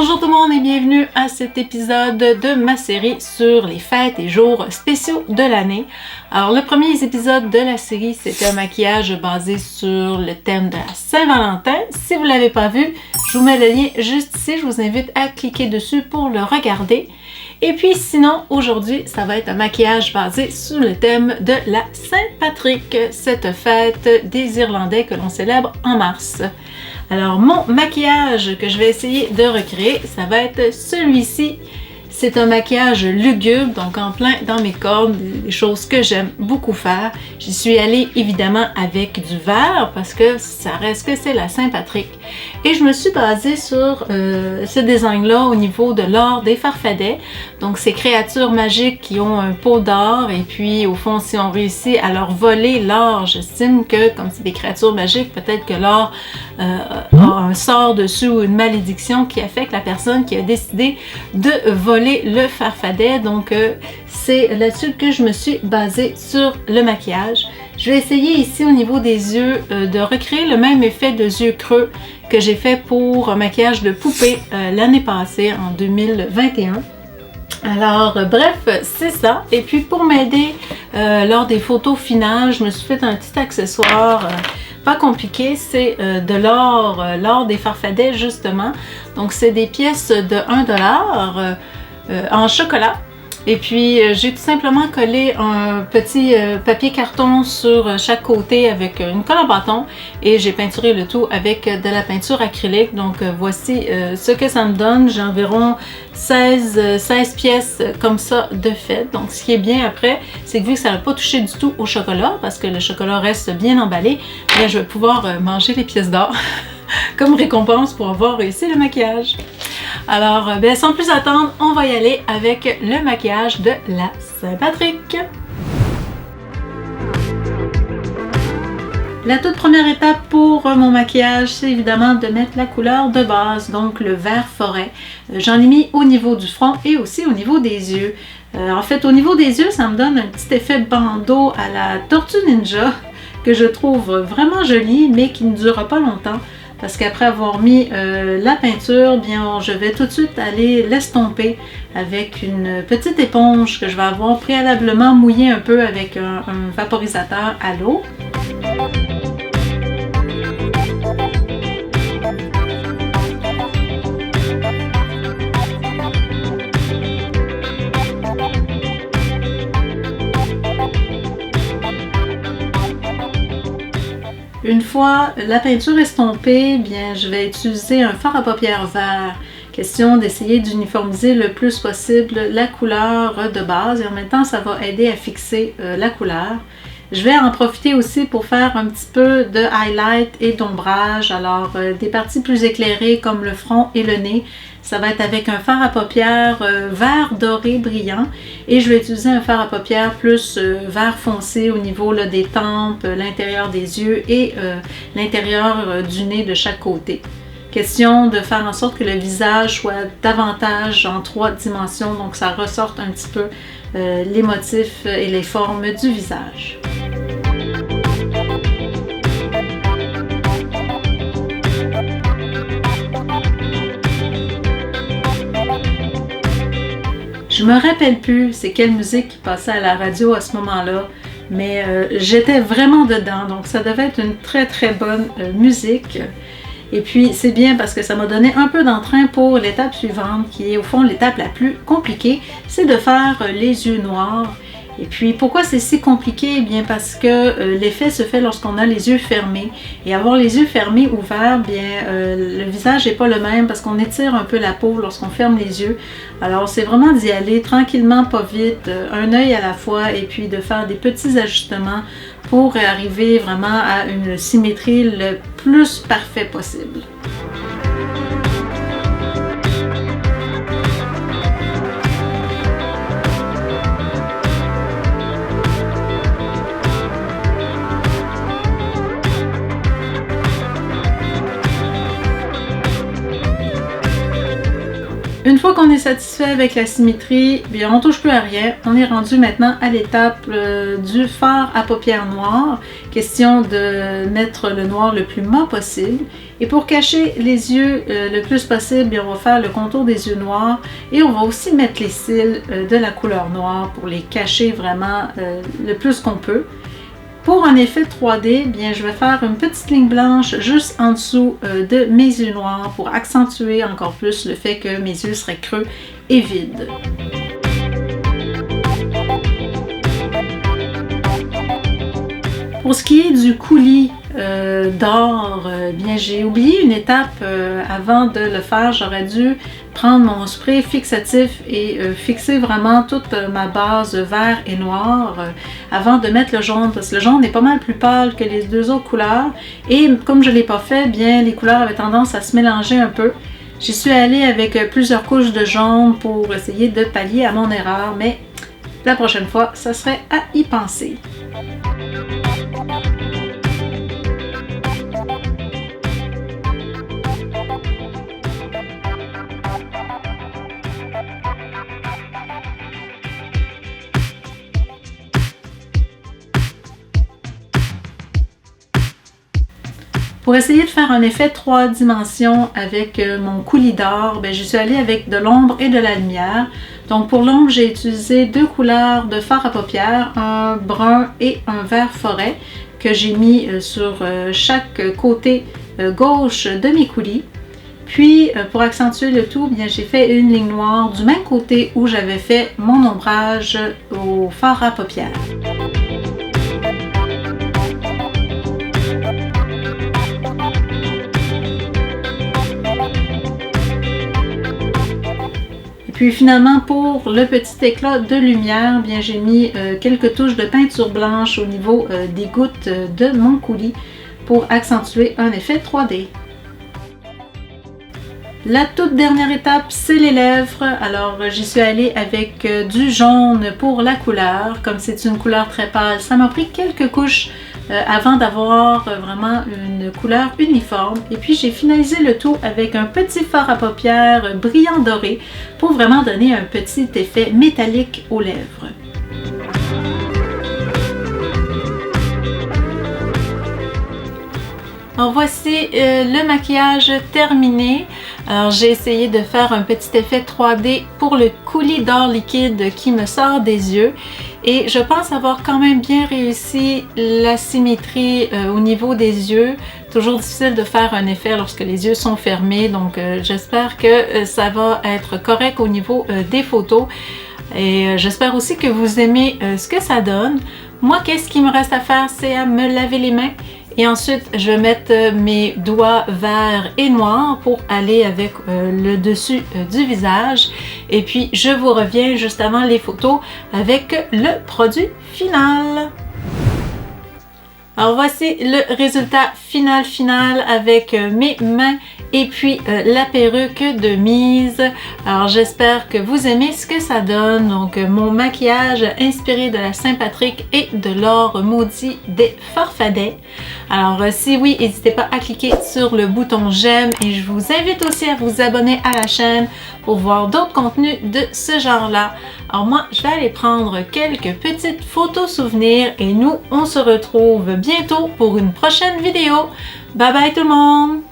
Bonjour tout le monde et bienvenue à cet épisode de ma série sur les fêtes et jours spéciaux de l'année. Alors le premier épisode de la série, c'était un maquillage basé sur le thème de la Saint-Valentin. Si vous ne l'avez pas vu, je vous mets le lien juste ici. Je vous invite à cliquer dessus pour le regarder. Et puis sinon, aujourd'hui, ça va être un maquillage basé sur le thème de la Saint-Patrick, cette fête des Irlandais que l'on célèbre en mars. Alors, mon maquillage que je vais essayer de recréer, ça va être celui-ci. C'est un maquillage lugubre, donc en plein dans mes cordes, des choses que j'aime beaucoup faire. J'y suis allée évidemment avec du vert parce que ça reste que c'est la Saint-Patrick. Et je me suis basée sur ce design-là au niveau de l'or des farfadets. Donc ces créatures magiques qui ont un pot d'or et puis au fond si on réussit à leur voler l'or, j'estime que comme c'est des créatures magiques, peut-être que l'or a un sort dessus ou une malédiction qui affecte la personne qui a décidé de voler le farfadet. Donc c'est là-dessus que je me suis basée sur le maquillage. Je vais essayer ici au niveau des yeux de recréer le même effet de yeux creux que j'ai fait pour un maquillage de poupée l'année passée en 2021. Alors bref, c'est ça. Et puis pour m'aider lors des photos finales, je me suis fait un petit accessoire pas compliqué, c'est de l'or des farfadets justement. Donc c'est des pièces de 1$ en chocolat. Et puis j'ai tout simplement collé un petit papier carton sur chaque côté avec une colle à bâton et j'ai peinturé le tout avec de la peinture acrylique. Donc voici ce que ça me donne. J'ai environ 16 pièces comme ça de fait. Donc ce qui est bien après, c'est que vu que ça n'a pas touché du tout au chocolat, parce que le chocolat reste bien emballé, bien, je vais pouvoir manger les pièces d'or comme récompense pour avoir réussi le maquillage. Alors, bien, sans plus attendre, on va y aller avec le maquillage de la Saint-Patrick. La toute première étape pour mon maquillage, c'est évidemment de mettre la couleur de base, donc le vert forêt. J'en ai mis au niveau du front et aussi au niveau des yeux. En fait, au niveau des yeux, ça me donne un petit effet bandeau à la Tortue Ninja que je trouve vraiment joli, mais qui ne durera pas longtemps. Parce qu'après avoir mis la peinture, bien, je vais tout de suite aller l'estomper avec une petite éponge que je vais avoir préalablement mouillée un peu avec un vaporisateur à l'eau. Une fois la peinture estompée, bien, je vais utiliser un fard à paupières vert. Question d'essayer d'uniformiser le plus possible la couleur de base et en même temps, ça va aider à fixer la couleur. Je vais en profiter aussi pour faire un petit peu de highlight et d'ombrage. Alors, des parties plus éclairées comme le front et le nez, ça va être avec un fard à paupières vert doré brillant. Et je vais utiliser un fard à paupières plus vert foncé au niveau là, des tempes, l'intérieur des yeux et l'intérieur du nez de chaque côté. Question de faire en sorte que le visage soit davantage en 3 dimensions, donc ça ressorte un petit peu les motifs et les formes du visage. Je me rappelle plus c'est quelle musique qui passait à la radio à ce moment-là, mais j'étais vraiment dedans, donc ça devait être une très très bonne musique. Et puis c'est bien parce que ça m'a donné un peu d'entrain pour l'étape suivante, qui est au fond l'étape la plus compliquée, c'est de faire les yeux noirs. Et puis pourquoi c'est si compliqué? Eh bien parce que l'effet se fait lorsqu'on a les yeux fermés. Et avoir les yeux fermés ouverts, bien le visage n'est pas le même parce qu'on étire un peu la peau lorsqu'on ferme les yeux. Alors c'est vraiment d'y aller tranquillement, pas vite, un œil à la fois et puis de faire des petits ajustements pour arriver vraiment à une symétrie le plus parfait possible. Une fois qu'on est satisfait avec la symétrie, bien on touche plus à rien. On est rendu maintenant à l'étape du fard à paupières noires. Question de mettre le noir le plus mat possible. Et pour cacher les yeux le plus possible, bien, on va faire le contour des yeux noirs. Et on va aussi mettre les cils de la couleur noire pour les cacher vraiment le plus qu'on peut. Pour un effet 3D, bien, je vais faire une petite ligne blanche juste en dessous de mes yeux noirs pour accentuer encore plus le fait que mes yeux seraient creux et vides. Pour ce qui est du coulis d'or, bien j'ai oublié une étape avant de le faire. J'aurais dû prendre mon spray fixatif et fixer vraiment toute ma base vert et noir avant de mettre le jaune, parce que le jaune est pas mal plus pâle que les deux autres couleurs et comme je ne l'ai pas fait, bien les couleurs avaient tendance à se mélanger un peu. J'y suis allée avec plusieurs couches de jaune pour essayer de pallier à mon erreur, mais la prochaine fois, ça serait à y penser. Pour essayer de faire un effet 3 dimensions avec mon coulis d'or, je suis allée avec de l'ombre et de la lumière. Donc pour l'ombre, j'ai utilisé deux couleurs de fard à paupières, un brun et un vert forêt que j'ai mis sur chaque côté gauche de mes coulis. Puis pour accentuer le tout, bien j'ai fait une ligne noire du même côté où j'avais fait mon ombrage au fard à paupières. Puis finalement, pour le petit éclat de lumière, bien j'ai mis quelques touches de peinture blanche au niveau des gouttes de mon coulis pour accentuer un effet 3D. La toute dernière étape, c'est les lèvres. Alors j'y suis allée avec du jaune pour la couleur. Comme c'est une couleur très pâle, ça m'a pris quelques couches avant d'avoir vraiment une couleur uniforme. Et puis j'ai finalisé le tout avec un petit fard à paupières brillant doré pour vraiment donner un petit effet métallique aux lèvres. Alors voici le maquillage terminé. Alors j'ai essayé de faire un petit effet 3D pour le coulis d'or liquide qui me sort des yeux. Et je pense avoir quand même bien réussi la symétrie au niveau des yeux. Toujours difficile de faire un effet lorsque les yeux sont fermés. Donc j'espère que ça va être correct au niveau des photos. Et j'espère aussi que vous aimez ce que ça donne. Moi, qu'est-ce qui me reste à faire? C'est à me laver les mains. Et ensuite, je vais mettre mes doigts verts et noirs pour aller avec le dessus du visage. Et puis, je vous reviens juste avant les photos avec le produit final. Alors voici le résultat final avec mes mains et puis la perruque de mise. Alors j'espère que vous aimez ce que ça donne. Donc mon maquillage inspiré de la Saint-Patrick et de l'or maudit des Farfadets. Alors si oui, n'hésitez pas à cliquer sur le bouton j'aime et je vous invite aussi à vous abonner à la chaîne pour voir d'autres contenus de ce genre-là. Alors moi, je vais aller prendre quelques petites photos souvenirs et nous, on se retrouve bientôt pour une prochaine vidéo. Bye bye tout le monde!